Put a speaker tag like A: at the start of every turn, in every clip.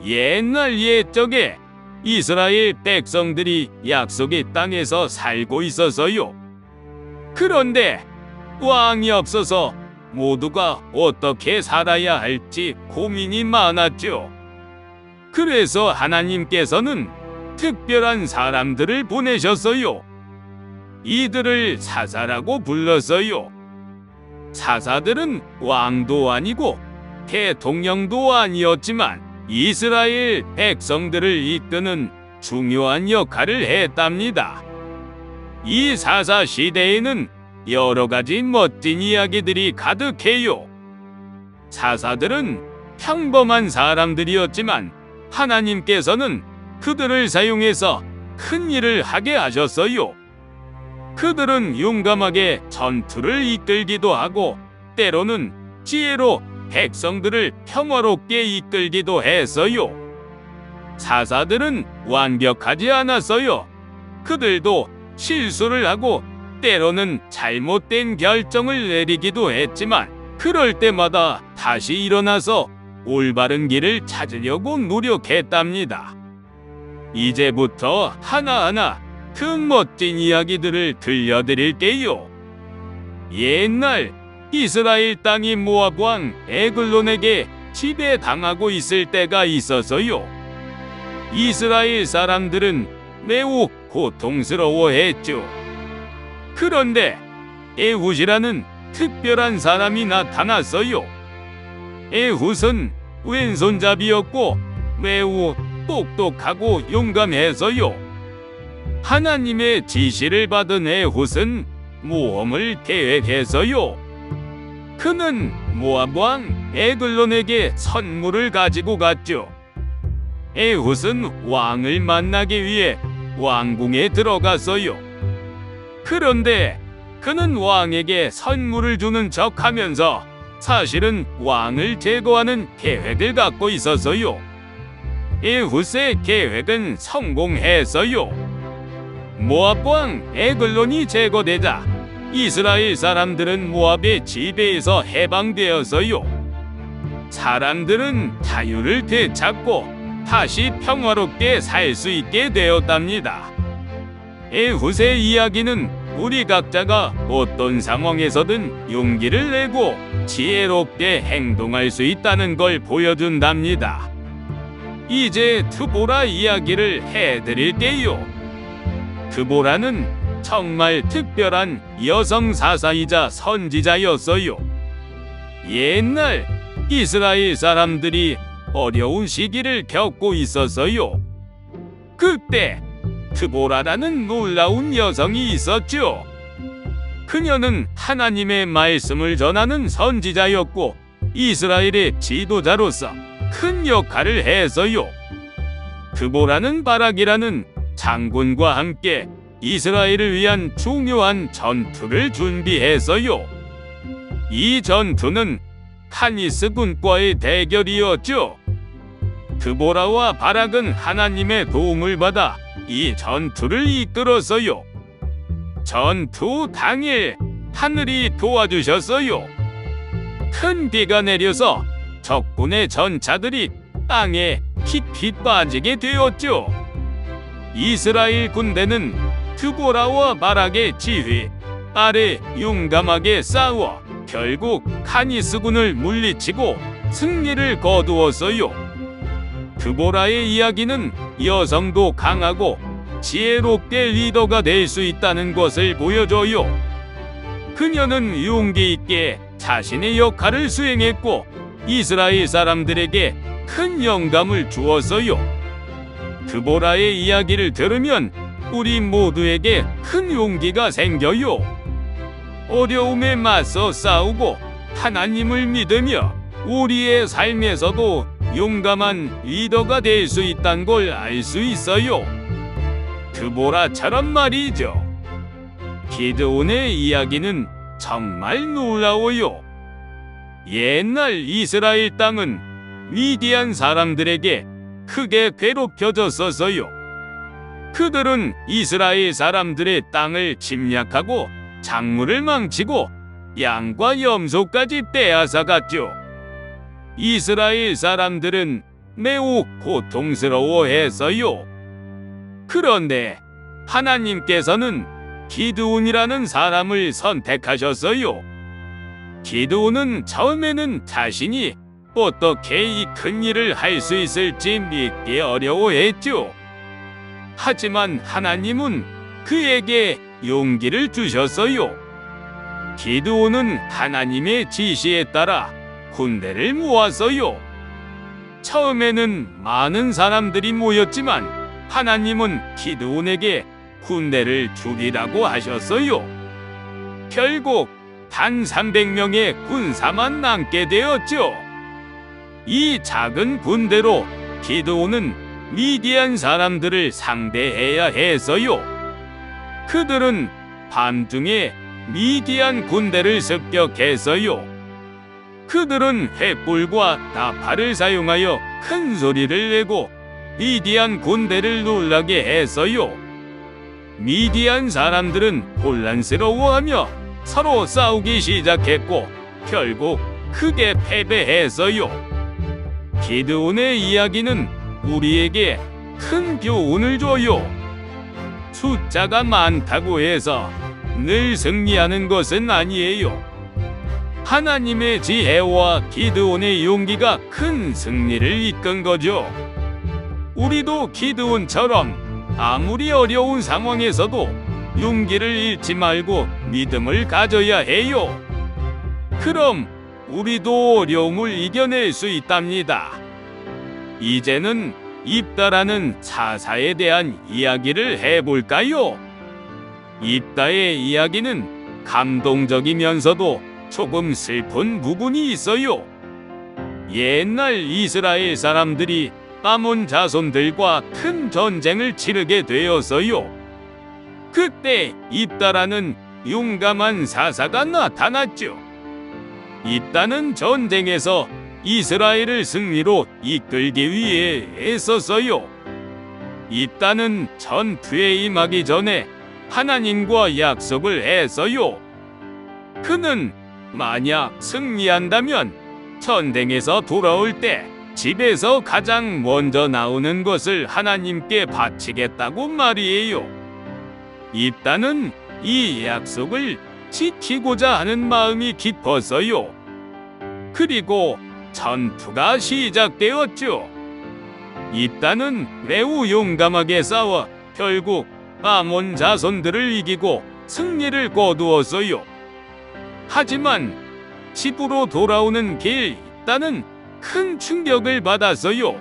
A: 옛날 옛적에 이스라엘 백성들이 약속의 땅에서 살고 있어서요. 그런데 왕이 없어서 모두가 어떻게 살아야 할지 고민이 많았죠. 그래서 하나님께서는 특별한 사람들을 보내셨어요. 이들을 사사라고 불렀어요. 사사들은 왕도 아니고 대통령도 아니었지만 이스라엘 백성들을 이끄는 중요한 역할을 했답니다. 이 사사 시대에는 여러 가지 멋진 이야기들이 가득해요. 사사들은 평범한 사람들이었지만 하나님께서는 그들을 사용해서 큰 일을 하게 하셨어요. 그들은 용감하게 전투를 이끌기도 하고 때로는 지혜로 백성들을 평화롭게 이끌기도 했어요. 사사들은 완벽하지 않았어요. 그들도 실수를 하고 때로는 잘못된 결정을 내리기도 했지만 그럴 때마다 다시 일어나서 올바른 길을 찾으려고 노력했답니다. 이제부터 하나하나 그 멋진 이야기들을 들려드릴게요. 옛날 이스라엘 땅이 모압 왕 에글론에게 지배당하고 있을 때가 있어서요. 이스라엘 사람들은 매우 고통스러워했죠. 그런데 에훗이라는 특별한 사람이 나타났어요. 에훗은 왼손잡이였고 매우 똑똑하고 용감해서요. 하나님의 지시를 받은 에훗은 모험을 계획해서요. 그는 모압 왕 에글론에게 선물을 가지고 갔죠. 에훗은 왕을 만나기 위해 왕궁에 들어갔어요. 그런데 그는 왕에게 선물을 주는 척하면서 사실은 왕을 제거하는 계획을 갖고 있었어요. 에훗의 계획은 성공했어요. 모압 왕 에글론이 제거되자 이스라엘 사람들은 모압의 지배에서 해방되었어요. 사람들은 자유를 되찾고 다시 평화롭게 살 수 있게 되었답니다. 에훗의 이야기는 우리 각자가 어떤 상황에서든 용기를 내고 지혜롭게 행동할 수 있다는 걸 보여준답니다. 이제 드보라 이야기를 해드릴게요. 드보라는 정말 특별한 여성 사사이자 선지자였어요. 옛날 이스라엘 사람들이 어려운 시기를 겪고 있었어요. 그때 드보라라는 놀라운 여성이 있었죠. 그녀는 하나님의 말씀을 전하는 선지자였고 이스라엘의 지도자로서 큰 역할을 했어요. 드보라는 바락이라는 장군과 함께 이스라엘을 위한 중요한 전투를 준비했어요. 이 전투는 카니스 군과의 대결이었죠. 드보라와 바락은 하나님의 도움을 받아 이 전투를 이끌었어요. 전투 당일 하늘이 도와주셨어요. 큰 비가 내려서 적군의 전차들이 땅에 깊이 빠지게 되었죠. 이스라엘 군대는 드보라와 바락의 지휘 아래 용감하게 싸워 결국 카니스 군을 물리치고 승리를 거두었어요. 드보라의 이야기는 여성도 강하고 지혜롭게 리더가 될 수 있다는 것을 보여줘요. 그녀는 용기 있게 자신의 역할을 수행했고 이스라엘 사람들에게 큰 영감을 주었어요. 드보라의 이야기를 들으면 우리 모두에게 큰 용기가 생겨요. 어려움에 맞서 싸우고 하나님을 믿으며 우리의 삶에서도 용감한 리더가 될 수 있다는 걸 알 수 있어요. 드보라처럼 말이죠. 기드온의 이야기는 정말 놀라워요. 옛날 이스라엘 땅은 위대한 사람들에게 크게 괴롭혀졌었어요. 그들은 이스라엘 사람들의 땅을 침략하고 작물을 망치고 양과 염소까지 빼앗아갔죠. 이스라엘 사람들은 매우 고통스러워했어요. 그런데 하나님께서는 기드온이라는 사람을 선택하셨어요. 기드온은 처음에는 자신이 어떻게 이 큰 일을 할 수 있을지 믿기 어려워했죠. 하지만 하나님은 그에게 용기를 주셨어요. 기드온은 하나님의 지시에 따라 군대를 모았어요. 처음에는 많은 사람들이 모였지만 하나님은 기드온에게 군대를 줄이라고 하셨어요. 결국 단 300명의 군사만 남게 되었죠. 이 작은 군대로 기드온은 미디안 사람들을 상대해야 했어요. 그들은 밤중에 미디안 군대를 습격했어요. 그들은 횃불과 나팔을 사용하여 큰 소리를 내고 미디안 군대를 놀라게 했어요. 미디안 사람들은 혼란스러워하며 서로 싸우기 시작했고 결국 크게 패배했어요. 기드온의 이야기는 우리에게 큰 교훈을 줘요. 숫자가 많다고 해서 늘 승리하는 것은 아니에요. 하나님의 지혜와 기드온의 용기가 큰 승리를 이끈 거죠. 우리도 기드온처럼 아무리 어려운 상황에서도 용기를 잃지 말고 믿음을 가져야 해요. 그럼 우리도 어려움을 이겨낼 수 있답니다. 이제는 입다라는 사사에 대한 이야기를 해볼까요? 입다의 이야기는 감동적이면서도 조금 슬픈 부분이 있어요. 옛날 이스라엘 사람들이 아몬 자손들과 큰 전쟁을 치르게 되었어요. 그때 입다라는 용감한 사사가 나타났죠. 입다는 전쟁에서 이스라엘을 승리로 이끌기 위해 애썼어요. 입다는 전투에 임하기 전에 하나님과 약속을 했어요. 그는 만약 승리한다면 전쟁에서 돌아올 때 집에서 가장 먼저 나오는 것을 하나님께 바치겠다고 말이에요. 입다는 이 약속을 지키고자 하는 마음이 깊었어요. 그리고 전투가 시작되었죠. 입다는 매우 용감하게 싸워 결국 아몬 자손들을 이기고 승리를 거두었어요. 하지만 집으로 돌아오는 길 입다는 큰 충격을 받았어요.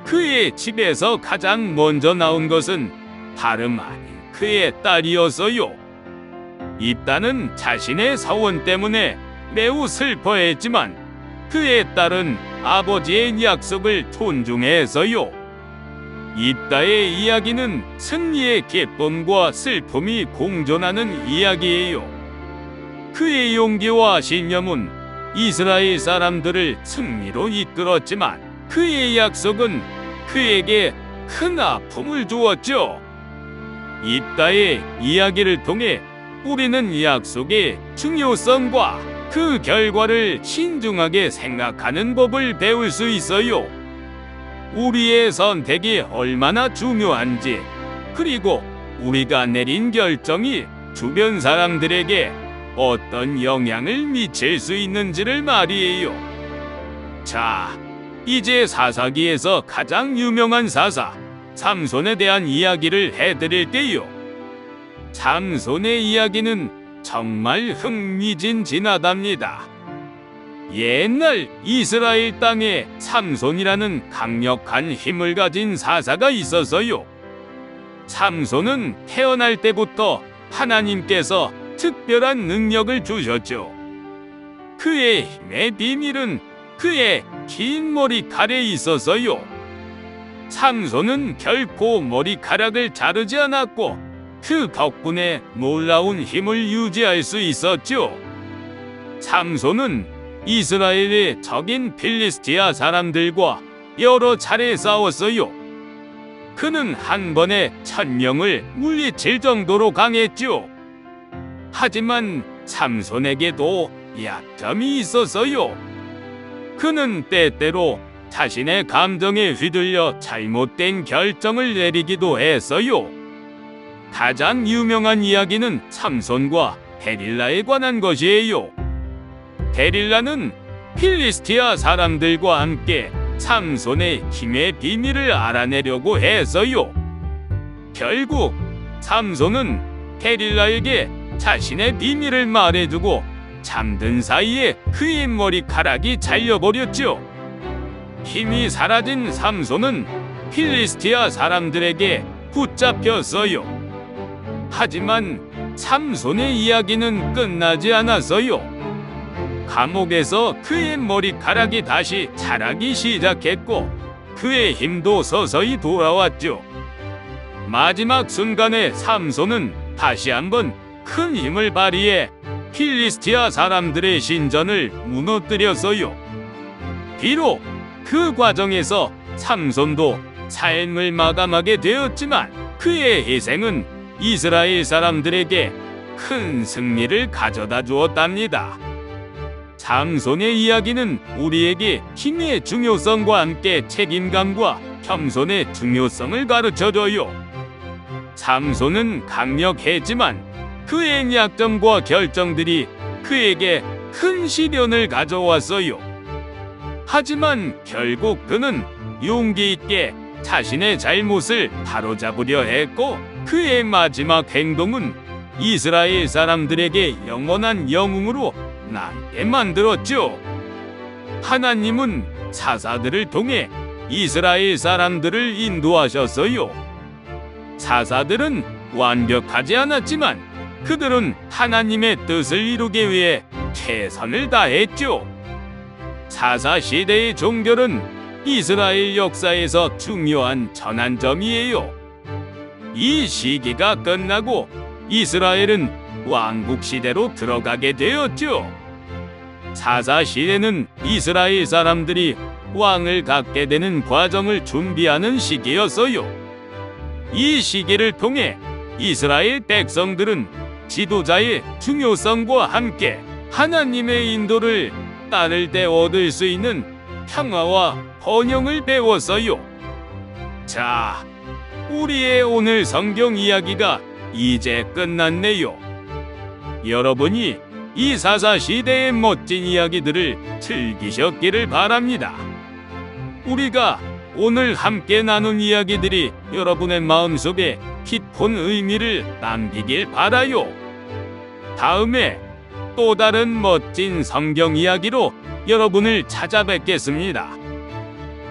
A: 그의 집에서 가장 먼저 나온 것은 다름 아닌 그의 딸이었어요. 입다는 자신의 서원 때문에 매우 슬퍼했지만 그의 딸은 아버지의 약속을 존중했어요. 입다의 이야기는 승리의 기쁨과 슬픔이 공존하는 이야기예요. 그의 용기와 신념은 이스라엘 사람들을 승리로 이끌었지만 그의 약속은 그에게 큰 아픔을 주었죠. 입다의 이야기를 통해 우리는 약속의 중요성과 그 결과를 신중하게 생각하는 법을 배울 수 있어요. 우리의 선택이 얼마나 중요한지, 그리고 우리가 내린 결정이 주변 사람들에게 어떤 영향을 미칠 수 있는지를 말이에요. 자, 이제 사사기에서 가장 유명한 사사 삼손에 대한 이야기를 해드릴게요. 삼손의 이야기는 정말 흥미진진하답니다. 옛날 이스라엘 땅에 삼손이라는 강력한 힘을 가진 사사가 있었어요. 삼손은 태어날 때부터 하나님께서 특별한 능력을 주셨죠. 그의 힘의 비밀은 그의 긴 머리칼에 있었어요. 삼손은 결코 머리카락을 자르지 않았고 그 덕분에 놀라운 힘을 유지할 수 있었죠. 삼손은 이스라엘의 적인 필리스티아 사람들과 여러 차례 싸웠어요. 그는 한 번에 1000명을 물리칠 정도로 강했죠. 하지만 삼손에게도 약점이 있었어요. 그는 때때로 자신의 감정에 휘둘려 잘못된 결정을 내리기도 했어요. 가장 유명한 이야기는 삼손과 데릴라에 관한 것이에요. 데릴라는 필리스티아 사람들과 함께 삼손의 힘의 비밀을 알아내려고 했어요. 결국 삼손은 데릴라에게 자신의 비밀을 말해주고 잠든 사이에 그의 머리카락이 잘려버렸죠. 힘이 사라진 삼손은 필리스티아 사람들에게 붙잡혔어요. 하지만 삼손의 이야기는 끝나지 않았어요. 감옥에서 그의 머리카락이 다시 자라기 시작했고 그의 힘도 서서히 돌아왔죠. 마지막 순간에 삼손은 다시 한번 큰 힘을 발휘해 필리스티아 사람들의 신전을 무너뜨렸어요. 비록 그 과정에서 삼손도 삶을 마감하게 되었지만 그의 희생은 이스라엘 사람들에게 큰 승리를 가져다 주었답니다. 삼손의 이야기는 우리에게 힘의 중요성과 함께 책임감과 겸손의 중요성을 가르쳐줘요. 삼손은 강력했지만 그의 약점과 결정들이 그에게 큰 시련을 가져왔어요. 하지만 결국 그는 용기 있게 자신의 잘못을 바로잡으려 했고 그의 마지막 행동은 이스라엘 사람들에게 영원한 영웅으로 남게 만들었죠. 하나님은 사사들을 통해 이스라엘 사람들을 인도하셨어요. 사사들은 완벽하지 않았지만 그들은 하나님의 뜻을 이루기 위해 최선을 다했죠. 사사 시대의 종결은 이스라엘 역사에서 중요한 전환점이에요. 이 시기가 끝나고 이스라엘은 왕국 시대로 들어가게 되었죠. 사사 시대는 이스라엘 사람들이 왕을 갖게 되는 과정을 준비하는 시기였어요. 이 시기를 통해 이스라엘 백성들은 지도자의 중요성과 함께 하나님의 인도를 따를 때 얻을 수 있는 평화와 번영을 배웠어요. 자, 우리의 오늘 성경 이야기가 이제 끝났네요. 여러분이 이 사사 시대의 멋진 이야기들을 즐기셨기를 바랍니다. 우리가 오늘 함께 나눈 이야기들이 여러분의 마음속에 깊은 의미를 남기길 바라요. 다음에 또 다른 멋진 성경 이야기로 여러분을 찾아뵙겠습니다.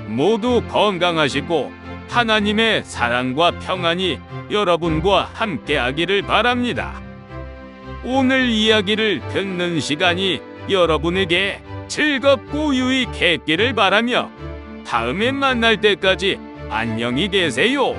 A: 모두 건강하시고 하나님의 사랑과 평안이 여러분과 함께하기를 바랍니다. 오늘 이야기를 듣는 시간이 여러분에게 즐겁고 유익했기를 바라며 다음에 만날 때까지 안녕히 계세요.